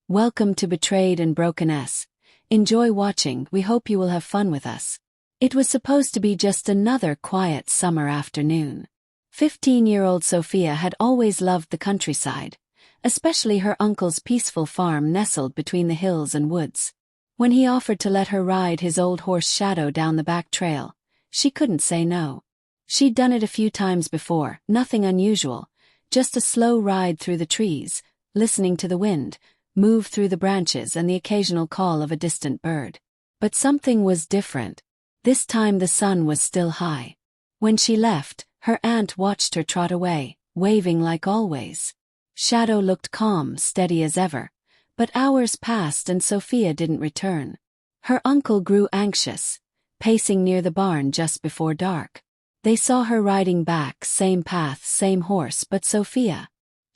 Welcome to Betrayed and Broken S. Enjoy watching, we hope you will have fun with us. It was supposed to be just another quiet summer afternoon. 15-year-old Sophia had always loved the countryside, especially her uncle's peaceful farm nestled between the hills and woods. When he offered to let her ride his old horse Shadow down the back trail, she couldn't say no. She'd done it a few times before, nothing unusual, just a slow ride through the trees, listening to the wind move through the branches and the occasional call of a distant bird. But something was different. This time the sun was still high. When she left, her aunt watched her trot away, waving like always. Shadow looked calm, steady as ever. But hours passed and Sophia didn't return. Her uncle grew anxious, pacing near the barn just before dark. They saw her riding back, same path, same horse, but Sophia.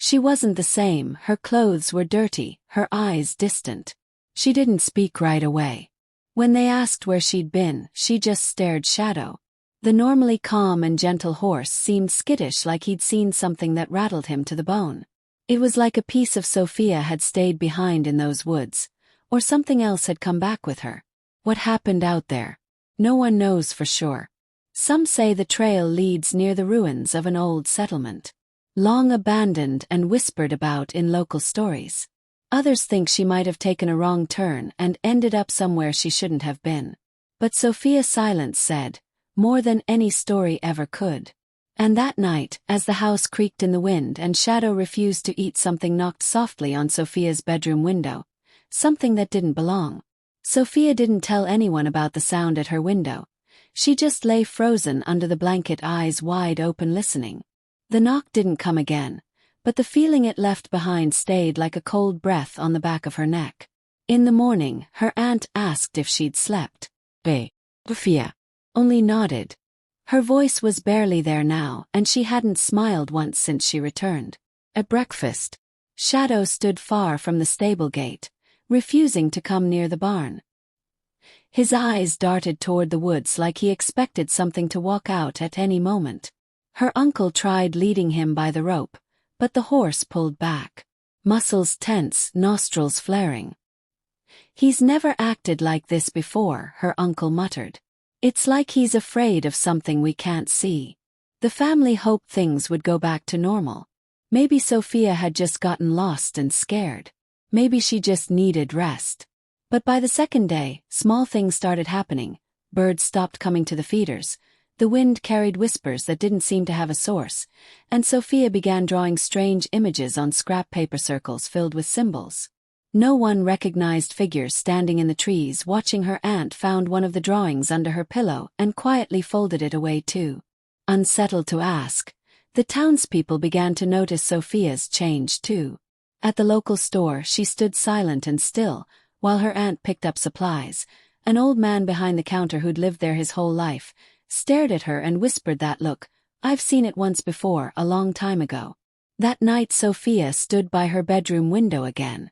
She wasn't the same, her clothes were dirty, her eyes distant. She didn't speak right away. When they asked where she'd been, she just stared Shadow. The normally calm and gentle horse seemed skittish, like he'd seen something that rattled him to the bone. It was like a piece of Sophia had stayed behind in those woods, or something else had come back with her. What happened out there? No one knows for sure. Some say the trail leads near the ruins of an old settlement, long abandoned and whispered about in local stories. Others think she might have taken a wrong turn and ended up somewhere she shouldn't have been. But Sophia's silence said more than any story ever could. And that night, as the house creaked in the wind and Shadow refused to eat, something knocked softly on Sophia's bedroom window, something that didn't belong. Sophia didn't tell anyone about the sound at her window. She just lay frozen under the blanket, eyes wide open, listening. The knock didn't come again, but the feeling it left behind stayed like a cold breath on the back of her neck. In the morning, her aunt asked if she'd slept. Sophia only nodded. Her voice was barely there now, and she hadn't smiled once since she returned. At breakfast, Shadow stood far from the stable gate, refusing to come near the barn. His eyes darted toward the woods like he expected something to walk out at any moment. Her uncle tried leading him by the rope, but the horse pulled back, muscles tense, nostrils flaring. "He's never acted like this before," her uncle muttered. "It's like he's afraid of something we can't see." The family hoped things would go back to normal. Maybe Sophia had just gotten lost and scared. Maybe she just needed rest. But by the second day, small things started happening. Birds stopped coming to the feeders. The wind carried whispers that didn't seem to have a source, and Sophia began drawing strange images on scrap paper, circles filled with symbols. No one recognized figures standing in the trees watching. Her aunt found one of the drawings under her pillow and quietly folded it away too. Unsettled to ask, the townspeople began to notice Sophia's change too. At the local store, she stood silent and still, while her aunt picked up supplies. An old man behind the counter who'd lived there his whole life stared at her and whispered, "That look, I've seen it once before, a long time ago." That night Sophia stood by her bedroom window again.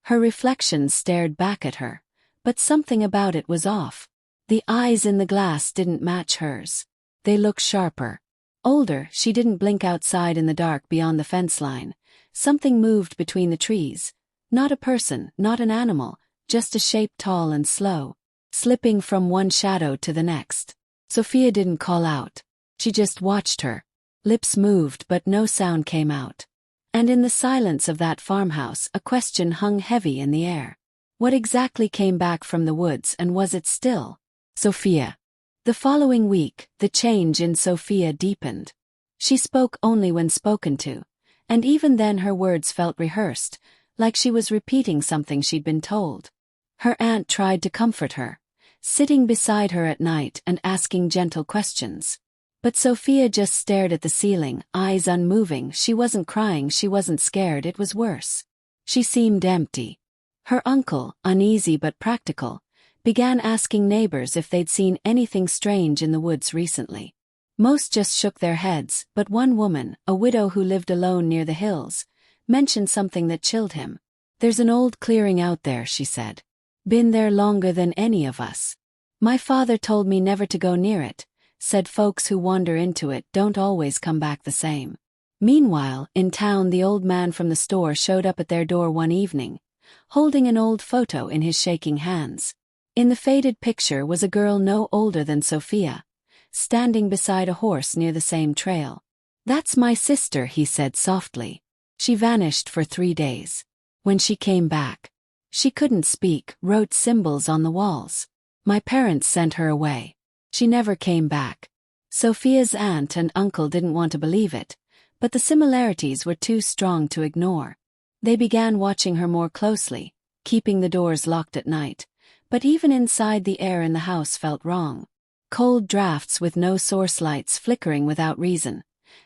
Her reflection stared back at her, but something about it was off. The eyes in the glass didn't match hers. They looked sharper. Older. She didn't blink outside in the dark beyond the fence line. Something moved between the trees. Not a person, not an animal, just a shape, tall and slow, slipping from one shadow to the next. Sophia didn't call out. She just watched her. Lips moved but no sound came out. And in the silence of that farmhouse, a question hung heavy in the air. What exactly came back from the woods, and was it still Sophia? The following week, the change in Sophia deepened. She spoke only when spoken to, and even then her words felt rehearsed, like she was repeating something she'd been told. Her aunt tried to comfort her, sitting beside her at night and asking gentle questions. But Sophia just stared at the ceiling, eyes unmoving. She wasn't crying, she wasn't scared, it was worse. She seemed empty. Her uncle, uneasy but practical, began asking neighbors if they'd seen anything strange in the woods recently. Most just shook their heads, but one woman, a widow who lived alone near the hills, mentioned something that chilled him. "There's an old clearing out there," she said. "Been there longer than any of us. My father told me never to go near it, said folks who wander into it don't always come back the same." Meanwhile, in town, the old man from the store showed up at their door one evening, holding an old photo in his shaking hands. In the faded picture was a girl no older than Sophia, standing beside a horse near the same trail. "That's my sister," he said softly. "She vanished for 3 days. When she came back, she couldn't speak, wrote symbols on the walls. My parents sent her away. She never came back." Sophia's aunt and uncle didn't want to believe it, but the similarities were too strong to ignore. They began watching her more closely, keeping the doors locked at night, but even inside the air in the house felt wrong. Cold drafts with no source, lights flickering without reason,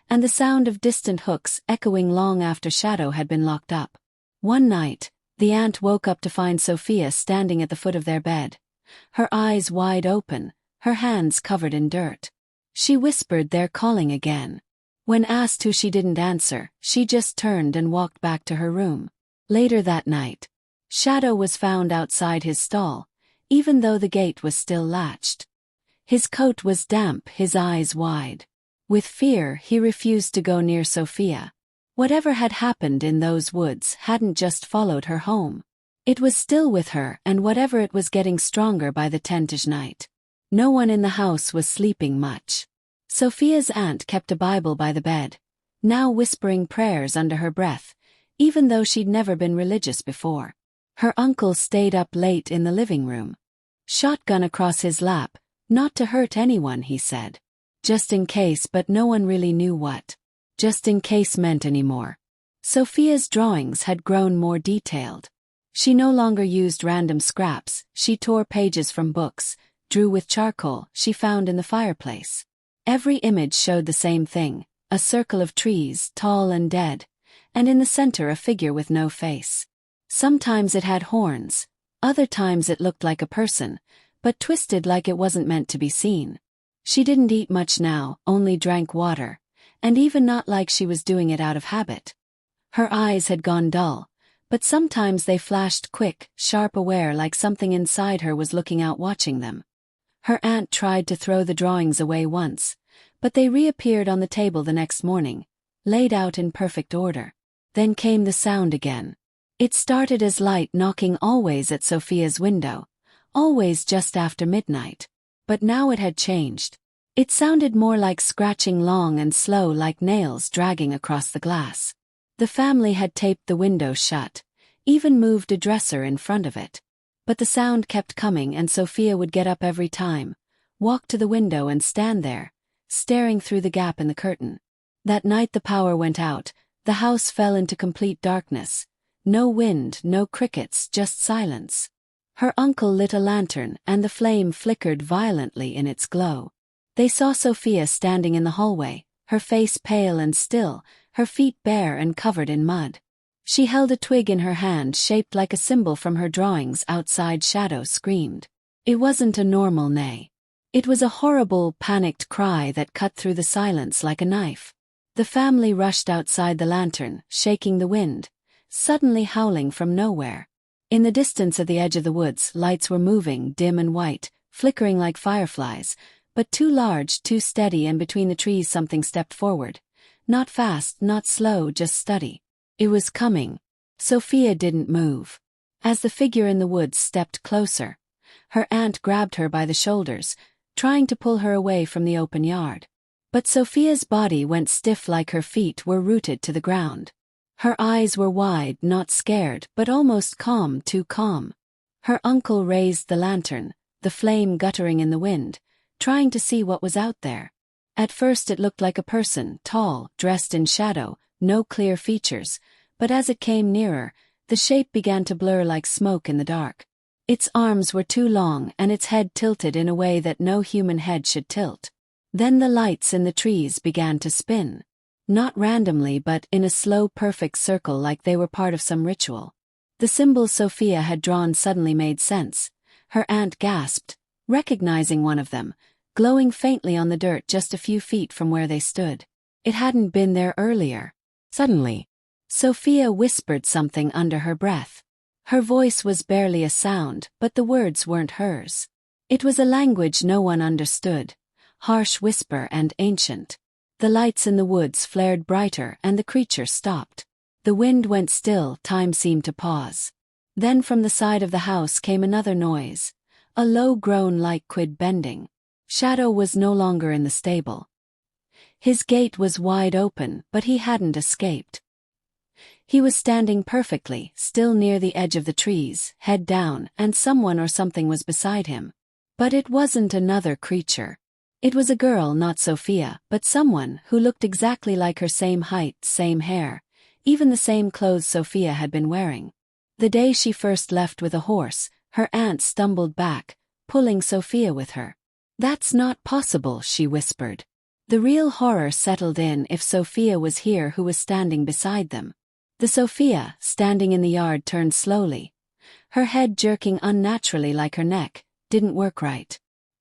and the sound of distant hooks echoing long after Shadow had been locked up. One night, the aunt woke up to find Sophia standing at the foot of their bed, her eyes wide open, her hands covered in dirt. She whispered, "They're calling again." When asked who, she didn't answer, she just turned and walked back to her room. Later that night, Shadow was found outside his stall, even though the gate was still latched. His coat was damp, his eyes wide. With fear, he refused to go near Sophia. Whatever had happened in those woods hadn't just followed her home. It was still with her, and whatever it was, getting stronger by the 10th night. No one in the house was sleeping much. Sophia's aunt kept a Bible by the bed, now whispering prayers under her breath, even though she'd never been religious before. Her uncle stayed up late in the living room. Shotgun across his lap, "Not to hurt anyone," he said. Just in case, but no one really knew what just in case meant anymore. Sophia's drawings had grown more detailed. She no longer used random scraps, she tore pages from books, drew with charcoal she found in the fireplace. Every image showed the same thing, a circle of trees, tall and dead, and in the center a figure with no face. Sometimes it had horns, other times it looked like a person, but twisted like it wasn't meant to be seen. She didn't eat much now, only drank water, and even not like she was doing it out of habit. Her eyes had gone dull, but sometimes they flashed quick, sharp, aware, like something inside her was looking out, watching them. Her aunt tried to throw the drawings away once, but they reappeared on the table the next morning, laid out in perfect order. Then came the sound again. It started as light knocking, always at Sophia's window, always just after midnight. But now it had changed. It sounded more like scratching, long and slow, like nails dragging across the glass. The family had taped the window shut, even moved a dresser in front of it. But the sound kept coming, and Sophia would get up every time, walk to the window and stand there, staring through the gap in the curtain. That night the power went out, the house fell into complete darkness. No wind, no crickets, just silence. Her uncle lit a lantern, and the flame flickered violently in its glow. They saw Sophia standing in the hallway, her face pale and still, her feet bare and covered in mud. She held a twig in her hand shaped like a symbol from her drawings. Outside, Shadow screamed. It wasn't a normal neigh. It was a horrible, panicked cry that cut through the silence like a knife. The family rushed outside, the lantern shaking, the wind suddenly howling from nowhere. In the distance at the edge of the woods, lights were moving, dim and white, flickering like fireflies, but too large, too steady, and between the trees something stepped forward. Not fast, not slow, just steady. It was coming. Sophia didn't move. As the figure in the woods stepped closer, her aunt grabbed her by the shoulders, trying to pull her away from the open yard. But Sophia's body went stiff, like her feet were rooted to the ground. Her eyes were wide, not scared, but almost calm, too calm. Her uncle raised the lantern, the flame guttering in the wind, trying to see what was out there. At first it looked like a person, tall, dressed in shadow, no clear features, but as it came nearer, the shape began to blur like smoke in the dark. Its arms were too long and its head tilted in a way that no human head should tilt. Then the lights in the trees began to spin. Not randomly, but in a slow, perfect circle, like they were part of some ritual. The symbols Sophia had drawn suddenly made sense. Her aunt gasped, recognizing one of them, glowing faintly on the dirt just a few feet from where they stood. It hadn't been there earlier. Suddenly, Sophia whispered something under her breath. Her voice was barely a sound, but the words weren't hers. It was a language no one understood, harsh whisper and ancient. The lights in the woods flared brighter and the creature stopped. The wind went still, time seemed to pause. Then from the side of the house came another noise, a low groan like quid bending. Shadow was no longer in the stable. His gate was wide open, but he hadn't escaped. He was standing perfectly still near the edge of the trees, head down, and someone or something was beside him. But it wasn't another creature. It was a girl, not Sophia, but someone who looked exactly like her, same height, same hair, even the same clothes Sophia had been wearing. The day she first left with a horse, her aunt stumbled back, pulling Sophia with her. "That's not possible," she whispered. The real horror settled in if Sophia was here who was standing beside them. The Sophia, standing in the yard, turned slowly. Her head jerking unnaturally like her neck didn't work right.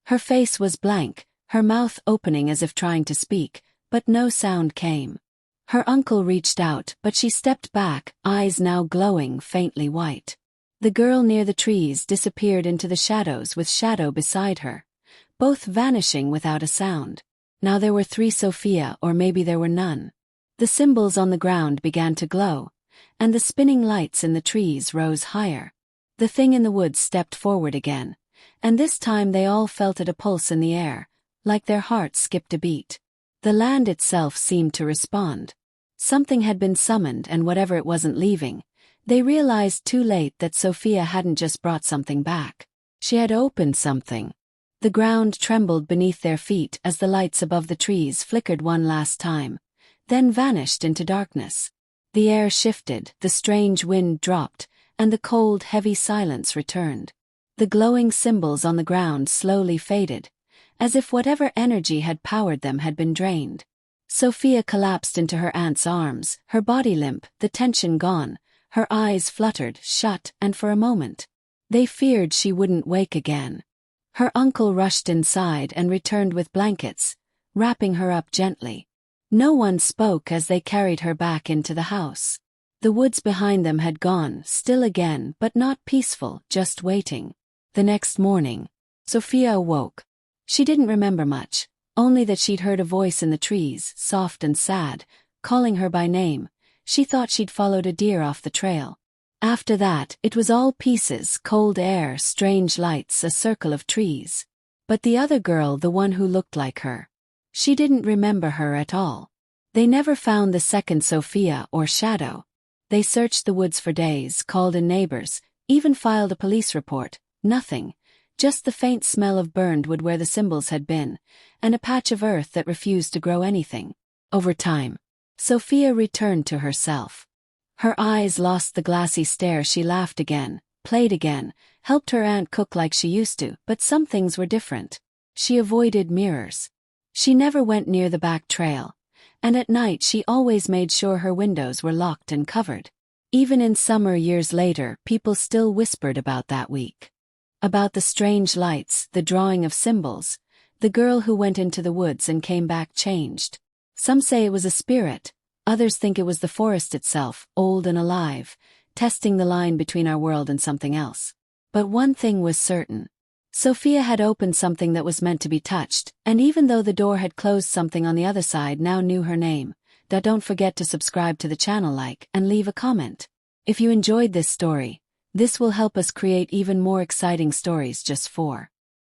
Her face was blank, her mouth opening as if trying to speak, but no sound came. Her uncle reached out, but she stepped back, eyes now glowing faintly white. The girl near the trees disappeared into the shadows with Shadow beside her, both vanishing without a sound. Now there were 3 Sophia, or maybe there were none. The symbols on the ground began to glow, and the spinning lights in the trees rose higher. The thing in the woods stepped forward again, and this time they all felt it, a pulse in the air, like their hearts skipped a beat. The land itself seemed to respond. Something had been summoned, and whatever it wasn't leaving. They realized too late that Sophia hadn't just brought something back. She had opened something. The ground trembled beneath their feet as the lights above the trees flickered one last time, then vanished into darkness. The air shifted, the strange wind dropped, and the cold, heavy silence returned. The glowing symbols on the ground slowly faded, as if whatever energy had powered them had been drained. Sophia collapsed into her aunt's arms, her body limp, the tension gone, her eyes fluttered, shut, and for a moment, they feared she wouldn't wake again. Her uncle rushed inside and returned with blankets, wrapping her up gently. No one spoke as they carried her back into the house. The woods behind them had gone, still again, but not peaceful, just waiting. The next morning, Sophia awoke. She didn't remember much, only that she'd heard a voice in the trees, soft and sad, calling her by name. She thought she'd followed a deer off the trail. After that, it was all pieces, cold air, strange lights, a circle of trees. But the other girl, the one who looked like her, she didn't remember her at all. They never found the second Sophia or Shadow. They searched the woods for days, called in neighbors, even filed a police report. Nothing. Just the faint smell of burned wood where the symbols had been, and a patch of earth that refused to grow anything. Over time, Sophia returned to herself. Her eyes lost the glassy stare. She laughed again, played again, helped her aunt cook like she used to, but some things were different. She avoided mirrors. She never went near the back trail, and at night she always made sure her windows were locked and covered. Even in summer years later, people still whispered about that week. About the strange lights, the drawing of symbols, the girl who went into the woods and came back changed. Some say it was a spirit, others think it was the forest itself, old and alive, testing the line between our world and something else. But one thing was certain. Sophia had opened something that was meant to be touched, and even though the door had closed, something on the other side now knew her name. Don't forget to subscribe to the channel, like, and leave a comment. If you enjoyed this story, this will help us create even more exciting stories just for